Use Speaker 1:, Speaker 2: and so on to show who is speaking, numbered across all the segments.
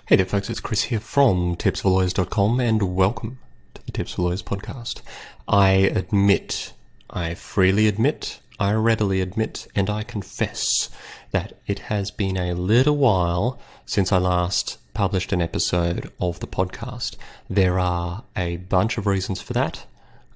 Speaker 1: Hey there folks, it's Chris here from tipsforlawyers.com and welcome to the Tips for Lawyers podcast. I freely admit, I readily admit, and I confess that it has been a little while since I last published an episode of the podcast. There are a bunch of reasons for that,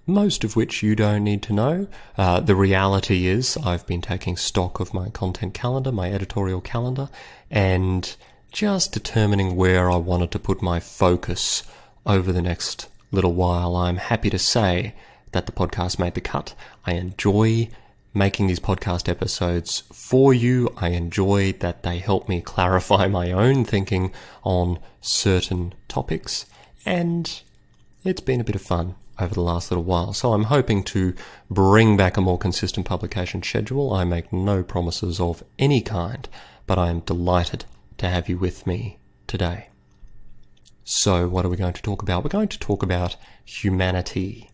Speaker 1: most of which you don't need to know. The reality is I've been taking stock of my content calendar, my editorial calendar, and just determining where I wanted to put my focus over the next little while. I'm happy to say that the podcast made the cut. I enjoy making these podcast episodes for you. I enjoy that they help me clarify my own thinking on certain topics, and it's been a bit of fun over the last little while. So I'm hoping to bring back a more consistent publication schedule. I make no promises of any kind, but I am delighted to have you with me today. So what are we going to talk about? We're going to talk about humanity.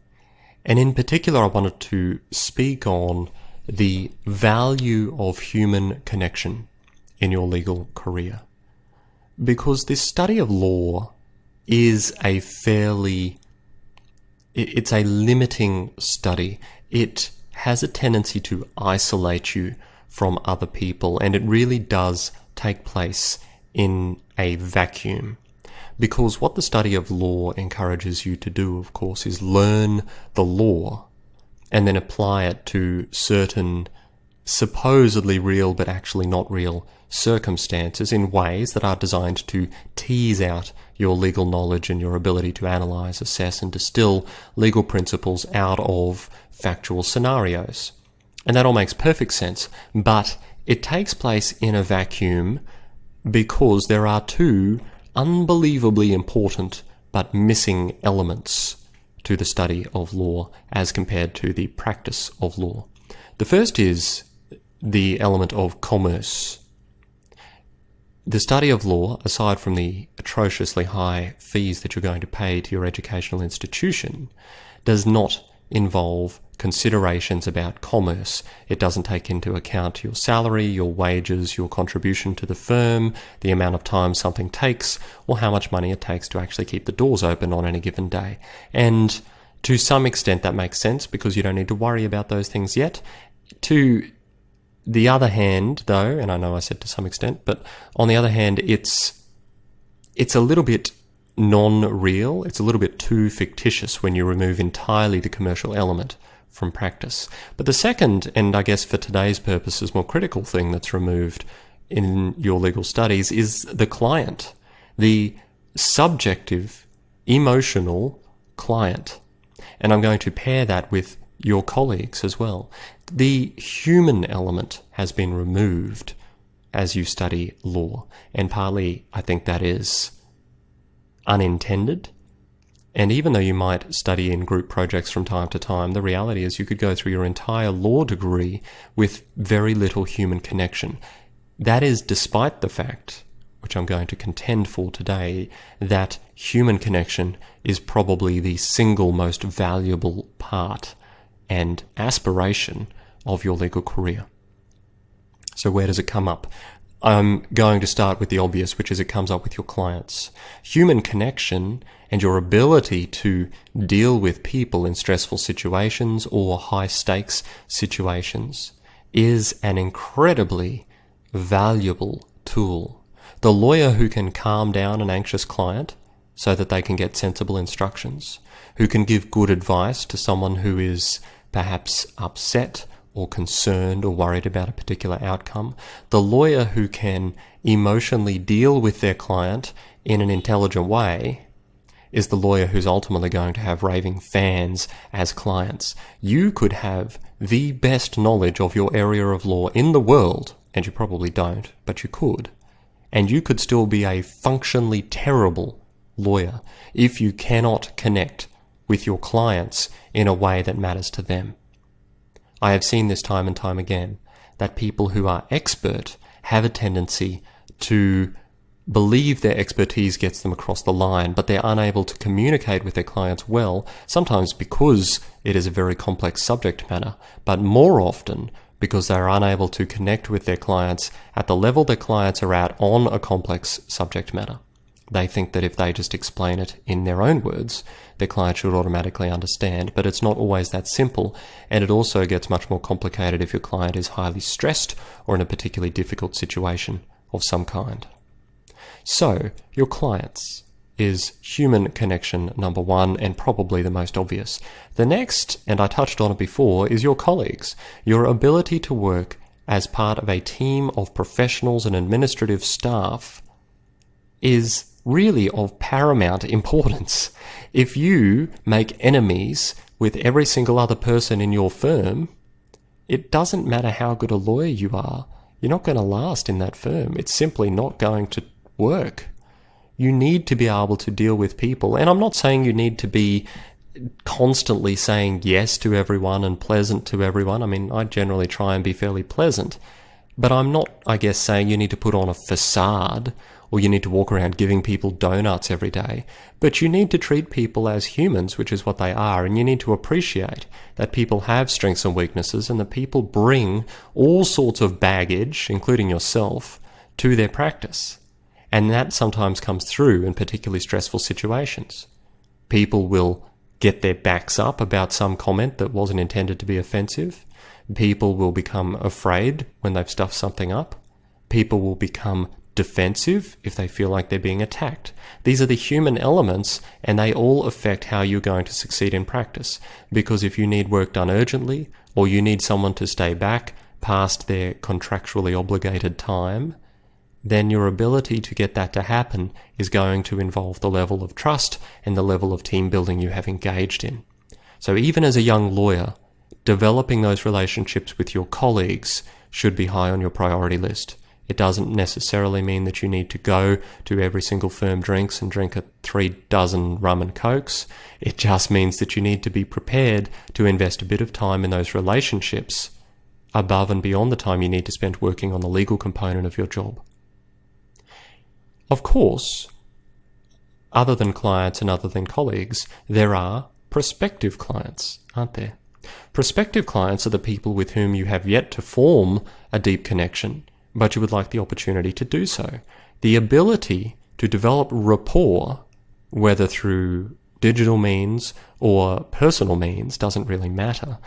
Speaker 1: And in particular, I wanted to speak on the value of human connection in your legal career. Because this study of law is it's a limiting study. It has a tendency to isolate you from other people, and it really does take place in a vacuum. Because what the study of law encourages you to do, of course, is learn the law and then apply it to certain supposedly real but actually not real circumstances in ways that are designed to tease out your legal knowledge and your ability to analyze, assess, and distill legal principles out of factual scenarios. And that all makes perfect sense, but it takes place in a vacuum because there are two unbelievably important but missing elements to the study of law as compared to the practice of law. The first is the element of commerce. The study of law, aside from the atrociously high fees that you're going to pay to your educational institution, does not involve considerations about commerce. It doesn't take into account your salary, your wages, your contribution to the firm, the amount of time something takes, or how much money it takes to actually keep the doors open on any given day. And to some extent that makes sense because you don't need to worry about those things yet. To the other hand, though, and I know I said to some extent, but on the other hand, it's a little bit non-real. It's a little bit too fictitious when you remove entirely the commercial element from practice. But the second, and I guess for today's purposes more critical thing that's removed in your legal studies is the client, the subjective, emotional client. And I'm going to pair that with your colleagues as well. The human element has been removed as you study law, and partly I think that is unintended. And even though you might study in group projects from time to time, the reality is you could go through your entire law degree with very little human connection. That is despite the fact, which I'm going to contend for today, that human connection is probably the single most valuable part and aspiration of your legal career. So where does it come up? I'm going to start with the obvious, which is it comes up with your clients. Human connection and your ability to deal with people in stressful situations or high-stakes situations is an incredibly valuable tool. The lawyer who can calm down an anxious client so that they can get sensible instructions, who can give good advice to someone who is perhaps upset or concerned or worried about a particular outcome, the lawyer who can emotionally deal with their client in an intelligent way is the lawyer who's ultimately going to have raving fans as clients. You could have the best knowledge of your area of law in the world, and you probably don't, but you could. And you could still be a functionally terrible lawyer if you cannot connect with your clients in a way that matters to them. I have seen this time and time again, that people who are expert have a tendency to believe their expertise gets them across the line, but they're unable to communicate with their clients well, sometimes because it is a very complex subject matter, but more often because they're unable to connect with their clients at the level their clients are at on a complex subject matter. They think that if they just explain it in their own words, their client should automatically understand, but it's not always that simple, and it also gets much more complicated if your client is highly stressed or in a particularly difficult situation of some kind. So, your clients is human connection number one, and probably the most obvious. The next, and I touched on it before, is your colleagues. Your ability to work as part of a team of professionals and administrative staff is really of paramount importance. If you make enemies with every single other person in your firm, it doesn't matter how good a lawyer you are, you're not going to last in that firm. It's simply not going to work. You need to be able to deal with people, and I'm not saying you need to be constantly saying yes to everyone and pleasant to everyone. I mean, I generally try and be fairly pleasant, but I'm not, I guess, saying you need to put on a facade or you need to walk around giving people donuts every day. But you need to treat people as humans, which is what they are, and you need to appreciate that people have strengths and weaknesses and that people bring all sorts of baggage, including yourself, to their practice. And that sometimes comes through in particularly stressful situations. People will get their backs up about some comment that wasn't intended to be offensive. People will become afraid when they've stuffed something up. People will become defensive if they feel like they're being attacked. These are the human elements, and they all affect how you're going to succeed in practice. Because if you need work done urgently, or you need someone to stay back past their contractually obligated time, then your ability to get that to happen is going to involve the level of trust and the level of team building you have engaged in. So even as a young lawyer, developing those relationships with your colleagues should be high on your priority list. It doesn't necessarily mean that you need to go to every single firm drinks and drink 3 dozen rum and cokes. It just means that you need to be prepared to invest a bit of time in those relationships above and beyond the time you need to spend working on the legal component of your job. Of course, other than clients and other than colleagues, there are prospective clients, aren't there? Prospective clients are the people with whom you have yet to form a deep connection, but you would like the opportunity to do so. The ability to develop rapport, whether through digital means or personal means, doesn't really matter,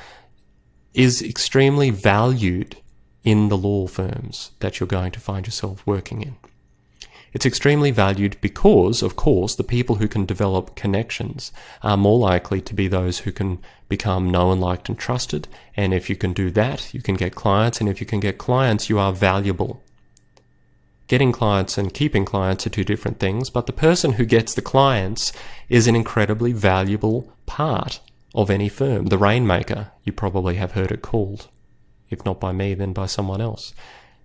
Speaker 1: is extremely valued in the law firms that you're going to find yourself working in. It's extremely valued because, of course, the people who can develop connections are more likely to be those who can become known, liked, and trusted. And if you can do that, you can get clients. And if you can get clients, you are valuable. Getting clients and keeping clients are two different things, but the person who gets the clients is an incredibly valuable part of any firm. The rainmaker, you probably have heard it called. If not by me, then by someone else.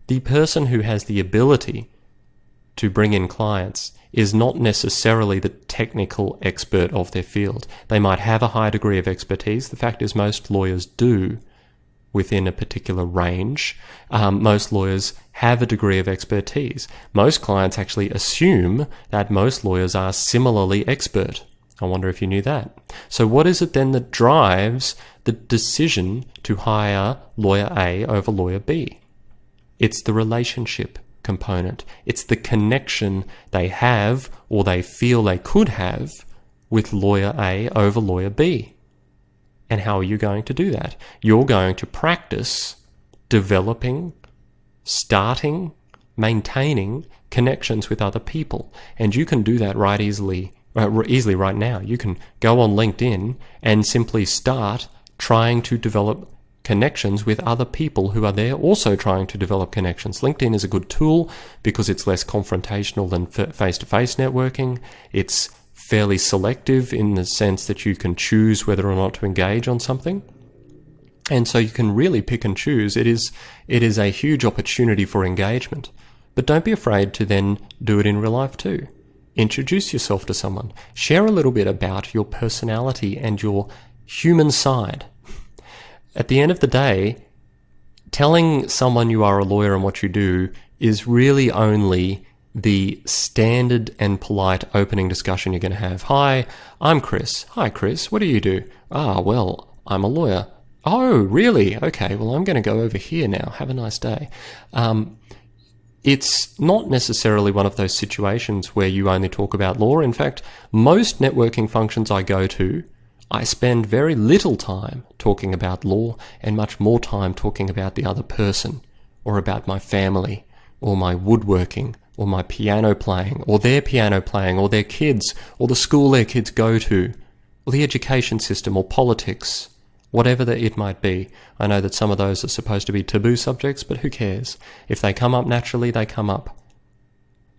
Speaker 1: The person who has the ability to bring in clients is not necessarily the technical expert of their field. They might have a high degree of expertise. The fact is, most lawyers do within a particular range. Most lawyers have a degree of expertise. Most clients actually assume that most lawyers are similarly expert. I wonder if you knew that. So what is it then that drives the decision to hire lawyer A over lawyer B? It's the relationship component. It's the connection they have or they feel they could have with lawyer A over lawyer B. And how are you going to do that? You're going to practice developing, starting, maintaining connections with other people. And you can do that easily right now. You can go on LinkedIn and simply start trying to develop connections with other people who are there also trying to develop connections. LinkedIn is a good tool because it's less confrontational than face-to-face networking. It's fairly selective in the sense that you can choose whether or not to engage on something. And so you can really pick and choose. It is a huge opportunity for engagement. But don't be afraid to then do it in real life too. Introduce yourself to someone. Share a little bit about your personality and your human side. At the end of the day, telling someone you are a lawyer and what you do is really only the standard and polite opening discussion you're going to have. Hi, I'm Chris. Hi, Chris. What do you do? Well, I'm a lawyer. Oh, really? Okay, well, I'm going to go over here now. Have a nice day. it's not necessarily one of those situations where you only talk about law. In fact, most networking functions I go to, I spend very little time talking about law and much more time talking about the other person, or about my family, or my woodworking, or my piano playing, or their piano playing, or their kids, or the school their kids go to, or the education system, or politics, whatever that it might be. I know that some of those are supposed to be taboo subjects, but who cares? If they come up naturally, they come up.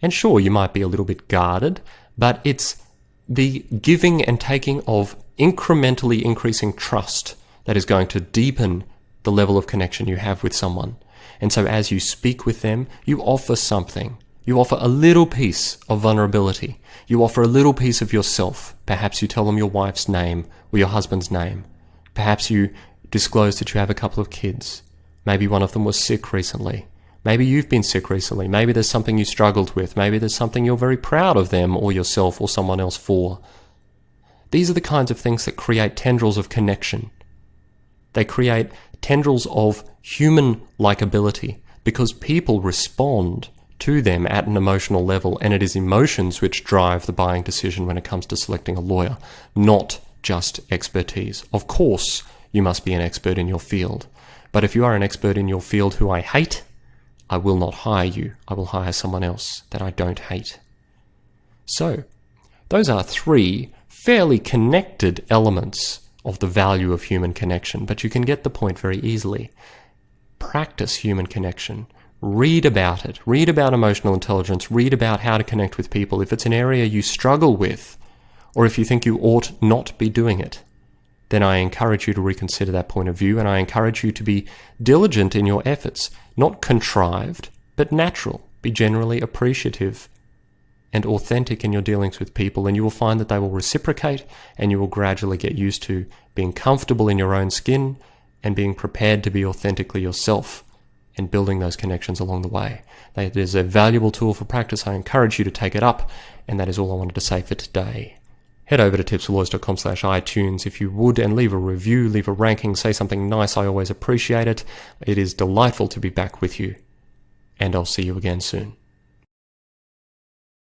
Speaker 1: And sure, you might be a little bit guarded, but it's the giving and taking of incrementally increasing trust that is going to deepen the level of connection you have with someone. And so as you speak with them, you offer something. You offer a little piece of vulnerability. You offer a little piece of yourself. Perhaps you tell them your wife's name or your husband's name. Perhaps you disclose that you have a couple of kids. Maybe one of them was sick recently. Maybe you've been sick recently. Maybe there's something you struggled with. Maybe there's something you're very proud of them or yourself or someone else for. These are the kinds of things that create tendrils of connection. They create tendrils of human likability because people respond to them at an emotional level, and it is emotions which drive the buying decision when it comes to selecting a lawyer, not just expertise. Of course, you must be an expert in your field, but if you are an expert in your field who I hate, I will not hire you. I will hire someone else that I don't hate. So, those are three fairly connected elements of the value of human connection, but you can get the point very easily. Practice human connection. Read about it. Read about emotional intelligence. Read about how to connect with people. If it's an area you struggle with, or if you think you ought not be doing it, then I encourage you to reconsider that point of view, and I encourage you to be diligent in your efforts, not contrived, but natural. Be generally appreciative and authentic in your dealings with people, and you will find that they will reciprocate, and you will gradually get used to being comfortable in your own skin and being prepared to be authentically yourself and building those connections along the way. It is a valuable tool for practice. I encourage you to take it up, and that is all I wanted to say for today. Head over to tipsforlawyers.com/iTunes if you would, and leave a review, leave a ranking, say something nice. I always appreciate it. It is delightful to be back with you, and I'll see you again soon.